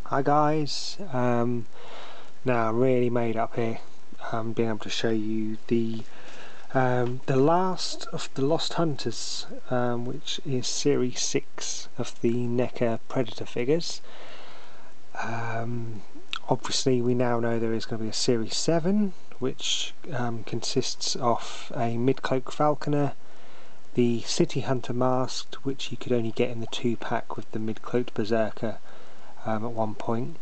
Hi guys, now I'm really made up here, being able to show you the last of the Lost Hunters, which is series 6 of the Neca Predator figures. Obviously we now know there is going to be a series 7, which consists of a mid-cloak falconer, the City Hunter masked, which you could only get in the 2-pack with the mid-cloaked berserker at one point,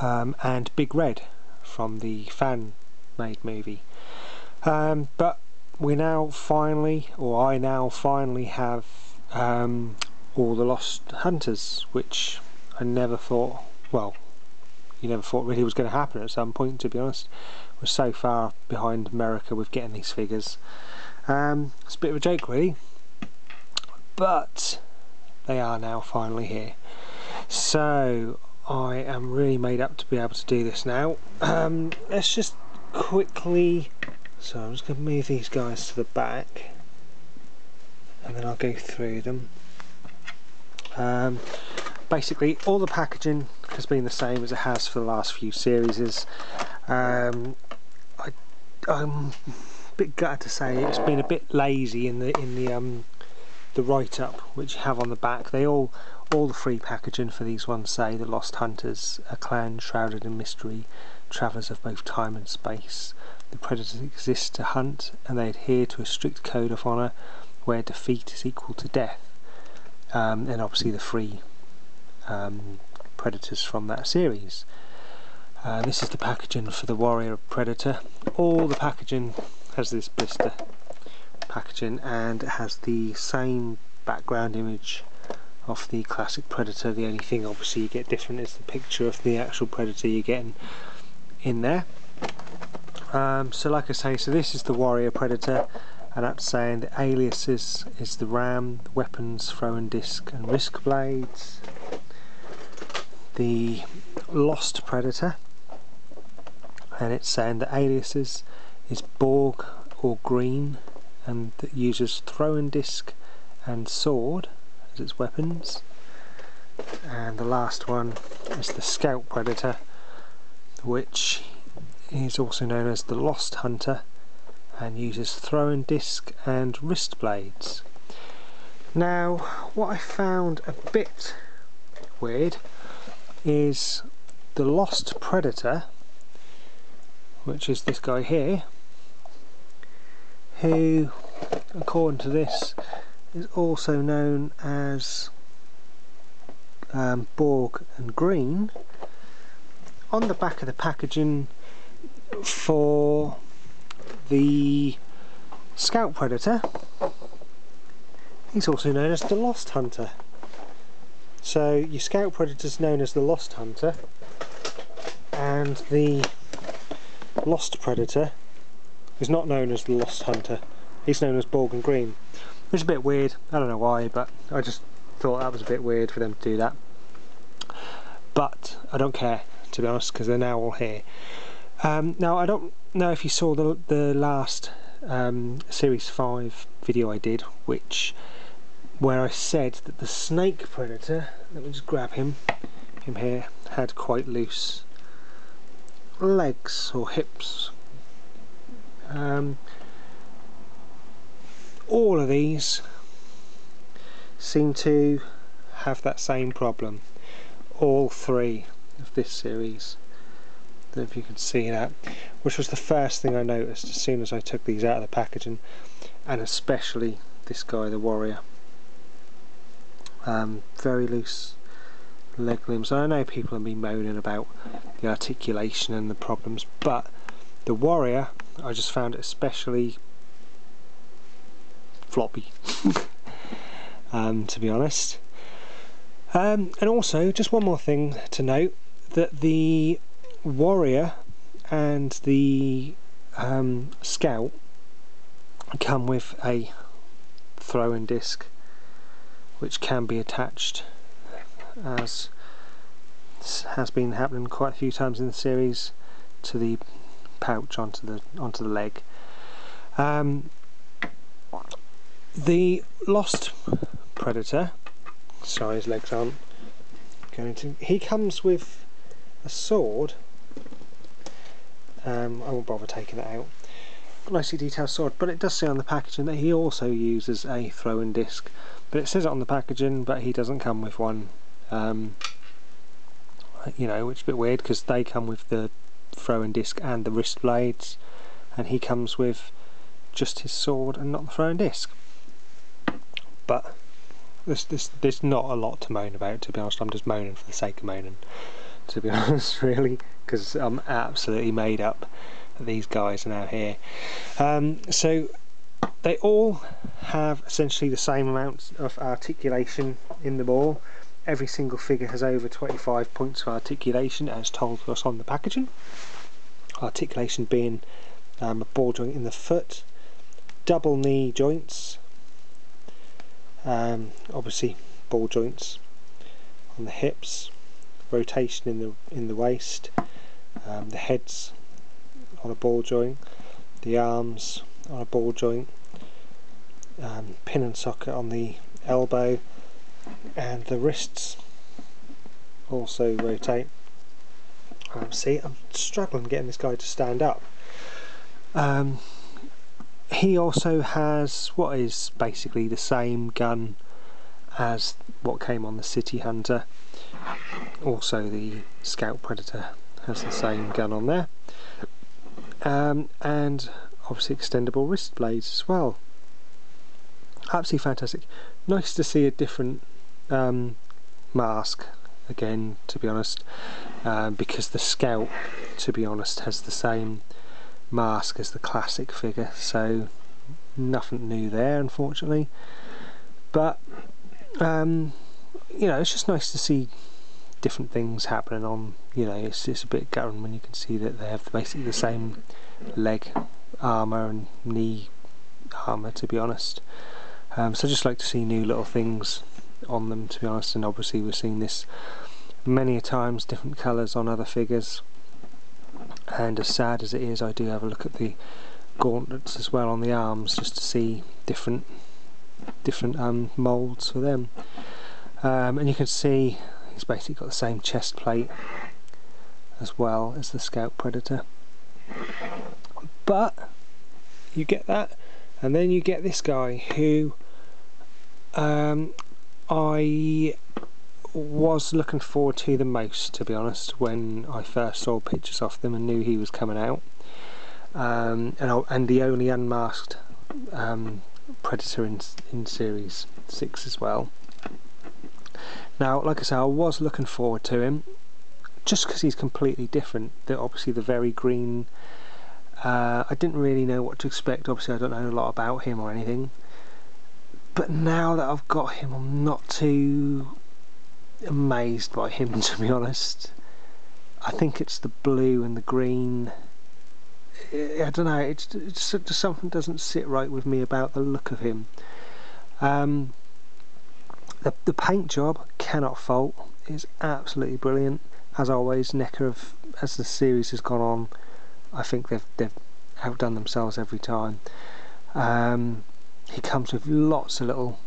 and Big Red from the fan-made movie. But we now finally, or I now finally have all the Lost Hunters, which I never thought, well, you never thought really was going to happen at some point, to be honest. We're so far behind America with getting these figures. It's a bit of a joke really, but they are now finally here. So I am really made up to be able to do this now. Let's just quickly, so I'm just going to move these guys to the back and then I'll go through them. Basically all the packaging has been the same as it has for the last few series. I'm a bit gutted to say it's been a bit lazy in the write-up which you have on the back. All the free packaging for these ones say the Lost Hunters, a clan shrouded in mystery, travellers of both time and space. The predators exist to hunt, and they adhere to a strict code of honour where defeat is equal to death. And obviously the free predators from that series. This is the packaging for the Warrior Predator. All the packaging has this blister packaging, and it has the same background image of the classic Predator. The only thing obviously you get different is the picture of the actual Predator you're getting in there. So like I say, so this is the Warrior Predator, and that's saying the aliases is the Ram, the weapons, throwing disc and risk blades. The Lost Predator, and it's saying the aliases is Borg or Green, and that uses throwing disc and sword as its weapons. And the last one is the Scout Predator, which is also known as the Lost Hunter and uses throwing disc and wrist blades. Now what I found a bit weird is the Lost Predator, which is this guy here, who according to this is also known as Borg and Green. On the back of the packaging for the Scout Predator, he's also known as the Lost Hunter. So your Scout Predator is known as the Lost Hunter, and the Lost Predator is not known as the Lost Hunter. He's known as Borg and Green, which is a bit weird. I don't know why, but I just thought that was a bit weird for them to do that. But I don't care, to be honest, because they're now all here. Now I don't know if you saw the last series 5 video I did, where I said that the Snake Predator, let me just grab him here, had quite loose legs or hips. All of these seem to have that same problem, all 3 of this series. I don't know if you can see that, which was the first thing I noticed as soon as I took these out of the packaging, and especially this guy, the Warrior. Very loose leg limbs. I know people have been moaning about the articulation and the problems, but the Warrior, I just found it especially floppy, to be honest. And also, just one more thing to note, that the Warrior and the Scout come with a throwing disc, which can be attached, as has been happening quite a few times in the series, to the pouch onto the leg. The Lost Predator, sorry his legs aren't He comes with a sword. I won't bother taking it out. Nicely detailed sword, but it does say on the packaging that he also uses a throwing disc. But it says it on the packaging, but he doesn't come with one. You know, which is a bit weird because they come with the throwing disc and the wrist blades, and he comes with just his sword and not the throwing disc. But there's not a lot to moan about, to be honest. I'm just moaning for the sake of moaning, to be honest, really, because I'm absolutely made up that these guys are now here. So they all have essentially the same amount of articulation in the ball. Every single figure has over 25 points of articulation, as told to us on the packaging. Articulation being a ball joint in the foot, double knee joints, obviously ball joints on the hips, rotation in the waist, the heads on a ball joint, the arms on a ball joint, pin and socket on the elbow, and the wrists also rotate. See, I'm struggling getting this guy to stand up. He also has what is basically the same gun as what came on the City Hunter. Also the Scout Predator has the same gun on there. And obviously extendable wrist blades as well. Absolutely fantastic. Nice to see a different mask again, to be honest, because the Scout, to be honest, has the same mask as the classic figure, so nothing new there, unfortunately. But you know, it's just nice to see different things happening on. You know, it's a bit gutting when you can see that they have basically the same leg armour and knee armour, to be honest. So I just like to see new little things on them, to be honest, and obviously we've seen this many a times, different colours on other figures. And as sad as it is, I do have a look at the gauntlets as well on the arms, just to see different moulds for them. And you can see he's basically got the same chest plate as well as the Scout Predator. But you get that, and then you get this guy who I was looking forward to the most, to be honest, when I first saw pictures of them and knew he was coming out. And the only unmasked Predator in Series 6 as well. Now, like I say, I was looking forward to him, just because he's completely different. Obviously the very green, I didn't really know what to expect. Obviously I don't know a lot about him or anything. But now that I've got him, I'm not too amazed by him, to be honest. I think it's the blue and the green. I don't know, it's just something doesn't sit right with me about the look of him. The paint job, cannot fault. It's absolutely brilliant. As always, Neca, as the series has gone on, I think they've outdone themselves every time. He comes with lots of little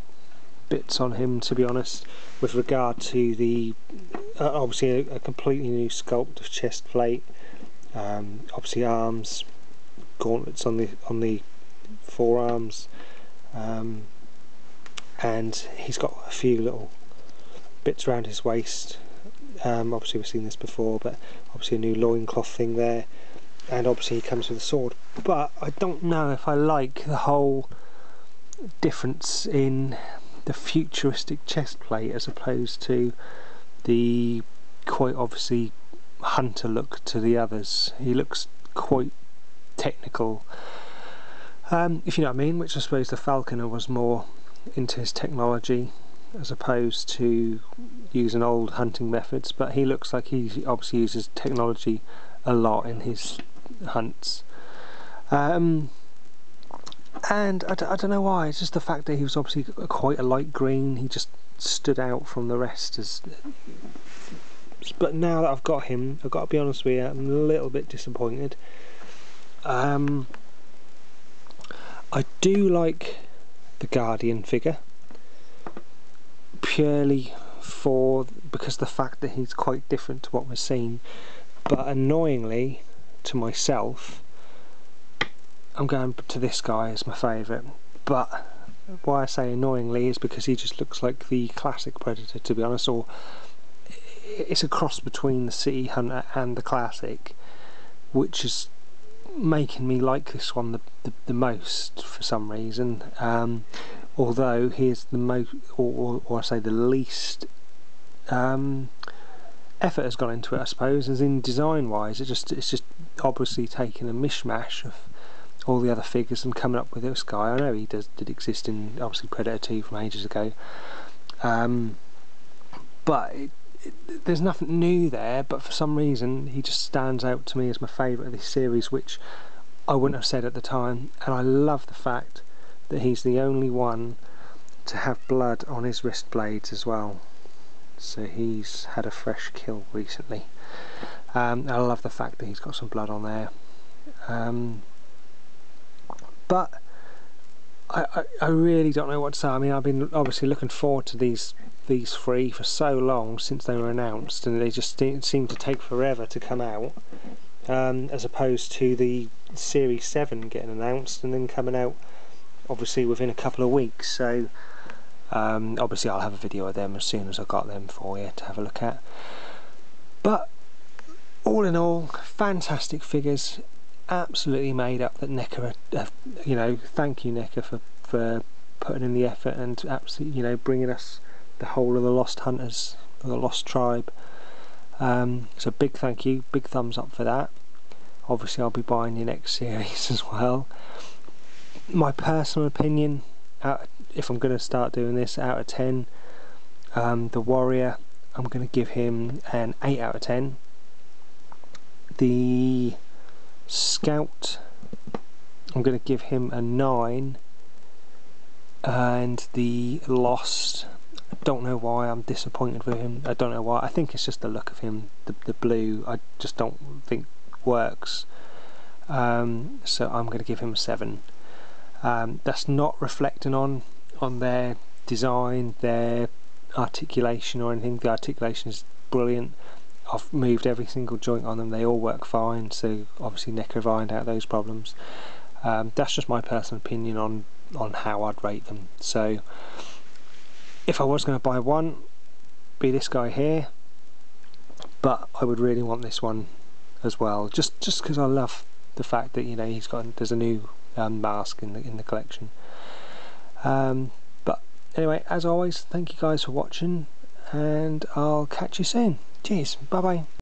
bits on him, to be honest, with regard to the obviously a completely new sculpt of chest plate, obviously arms, gauntlets on the forearms, and he's got a few little bits around his waist. Obviously we've seen this before, but obviously a new loincloth thing there, and obviously he comes with a sword. But I don't know if I like the whole difference in the futuristic chest plate as opposed to the quite obviously hunter look to the others. He looks quite technical, if you know what I mean, which I suppose the Falconer was more into his technology as opposed to using old hunting methods, but he looks like he obviously uses technology a lot in his hunts. And I don't know why, it's just the fact that he was obviously quite a light green, he just stood out from the rest. But now that I've got him, I've got to be honest with you, I'm a little bit disappointed. I do like the Guardian figure, purely because the fact that he's quite different to what we've seen. But annoyingly to myself, I'm going to this guy as my favourite. But why I say annoyingly is because he just looks like the classic Predator, to be honest, or it's a cross between the City Hunter and the classic, which is making me like this one the most for some reason. Although he's the most, or I say the least effort has gone into it, I suppose, as in design wise. It's just obviously taking a mishmash of all the other figures and coming up with this guy. I know he did exist in obviously Predator 2 from ages ago, but there's nothing new there, but for some reason he just stands out to me as my favourite of this series, which I wouldn't have said at the time. And I love the fact that he's the only one to have blood on his wrist blades as well, so he's had a fresh kill recently. I love the fact that he's got some blood on there. But I really don't know what to say. I mean, I've been obviously looking forward to these three for so long since they were announced, and they just seem to take forever to come out, as opposed to the Series 7 getting announced and then coming out obviously within a couple of weeks. So obviously I'll have a video of them as soon as I got them for you to have a look at. But all in all, fantastic figures, absolutely made up that Neca, you know, thank you Neca for putting in the effort and absolutely, you know, bringing us the whole of the Lost Hunters, or the Lost Tribe. So big thank you, big thumbs up for that. Obviously I'll be buying your next series as well. My personal opinion, if I'm going to start doing this, out of 10, the Warrior, I'm going to give him an 8 out of 10. The Scout, I'm going to give him a 9. And the Lost, I don't know why I'm disappointed with him. I don't know why. I think it's just the look of him, the blue, I just don't think works. So I'm going to give him a 7. That's not reflecting on their design, their articulation or anything. The articulation is brilliant. I've moved every single joint on them, they all work fine, so obviously Neca have ironed out those problems. That's just my personal opinion on how I'd rate them. So if I was going to buy one, be this guy here, but I would really want this one as well, just because I love the fact that, you know, there's a new mask in the collection. But anyway, as always, thank you guys for watching, and I'll catch you soon. Cheers, bye bye.